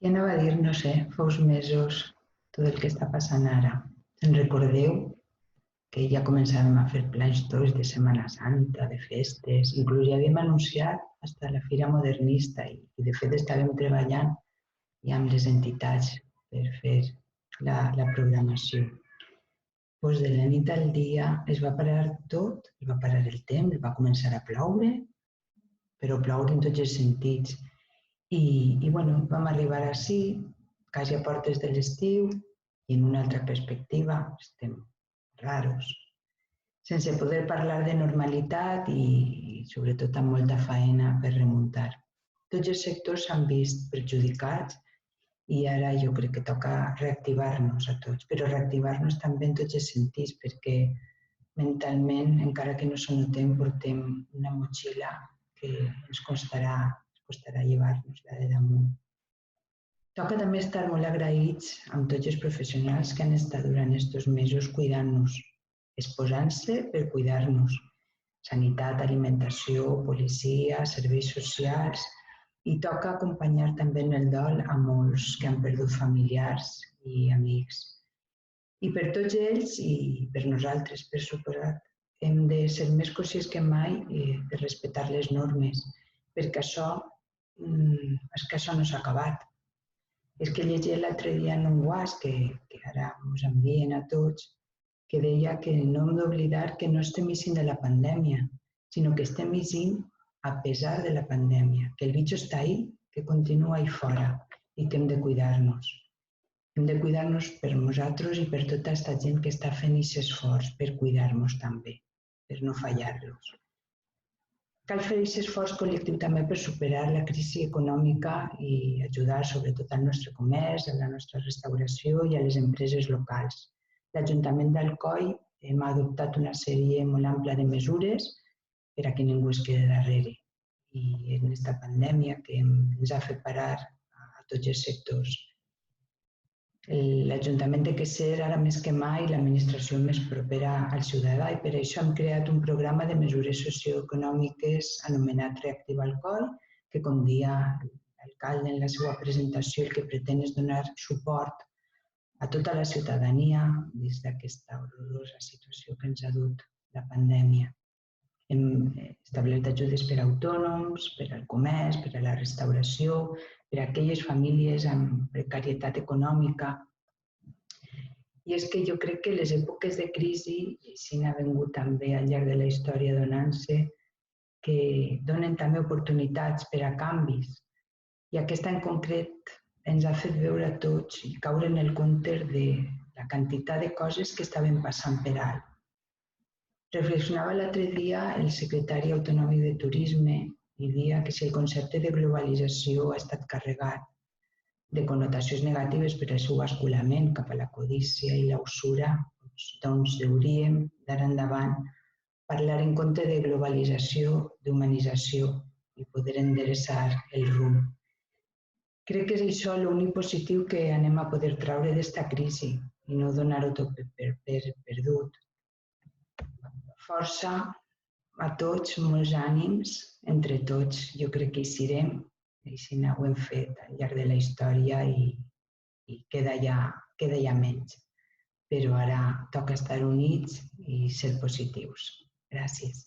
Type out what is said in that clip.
I anava a dir, no sé, fa uns mesos, tot el que està passant ara. Se'n recordeu que ja començàvem a fer plans tots de Setmana Santa, de festes, inclús ja havíem anunciat fins a la Fira Modernista i de fet estàvem treballant ja amb les entitats per fer la programació. Doncs de la nit al dia es va parar tot, es va parar el temps, va començar a ploure, però ploure en tots els sentits. I bueno, vam arribar així, quasi a portes de l'estiu, i en una altra perspectiva estem raros, sense poder parlar de normalitat i sobretot amb molta feina per remuntar. Tots els sectors s'han vist perjudicats i ara jo crec que toca reactivar-nos a tots, però reactivar-nos també en tots els sentits, perquè mentalment, encara que no s'ho notem, portem una motxilla que ens costarà llevar-nos-la de damunt. Toca també estar molt agraïts amb tots els professionals que han estat durant aquests mesos cuidant-nos, exposant-se per cuidar-nos. Sanitat, alimentació, policia, serveis socials. I toca acompanyar també en el dol a molts que han perdut familiars i amics. I per tots ells i per nosaltres, per suposat, hem de ser més conscients que mai de respectar les normes, perquè això no s'ha acabat. És que llegia l'altre dia en un WhatsApp, que ara ens envien a tots, que deia que no hem d'oblidar que no estem eixint de la pandèmia, sinó que estem eixint a pesar de la pandèmia, que el bicho està ahí, que continua ahí fora i que hem de cuidar-nos. Hem de cuidar-nos per nosaltres i per tota aquesta gent que està fent aquest esforç per cuidar-nos també, per no fallar-los. Cal fer aquest esforç col·lectiu també per superar la crisi econòmica i ajudar sobretot al nostre comerç, a la nostra restauració i a les empreses locals. L'Ajuntament d'Alcoi hem adoptat una sèrie molt àmplia de mesures per a que ningú es quedi darrere. I en aquesta pandèmia que ens ha fet parar a tots els sectors. L'Ajuntament té que ser ara més que mai l'administració més propera al ciutadà i per això hem creat un programa de mesures socioeconòmiques anomenat Reactiva Alcoi, que com dia l'alcalde en la seva presentació el que pretén és donar suport a tota la ciutadania des d'aquesta horrorosa situació que ens ha dut la pandèmia. Hem establert ajudes per a autònoms, per al comerç, per a la restauració, per a aquelles famílies amb precarietat econòmica. I és que jo crec que les èpoques de crisi, si n'ha vingut també al llarg de la història donant-se, que donen també oportunitats per a canvis. I aquest en concret ens ha fet veure a tots i caure en el compte de la quantitat de coses que estaven passant per alt. Reflexionava l'altre dia el secretari autonòmic de Turisme i deia que si el concepte de globalització ha estat carregat de connotacions negatives per al seu basculament cap a la codícia i la usura, doncs hauríem d'ara endavant parlar en compte de globalització, d'humanització i poder endereçar el rumb. Crec que és això l'únic positiu que anem a poder traure d'aquesta crisi i no donar-ho tot per perdut. Força a tots, molts ànims, entre tots. Jo crec que hi serem, així ho hem fet al llarg de la història i queda ja menys. Però ara toca estar units i ser positius. Gràcies.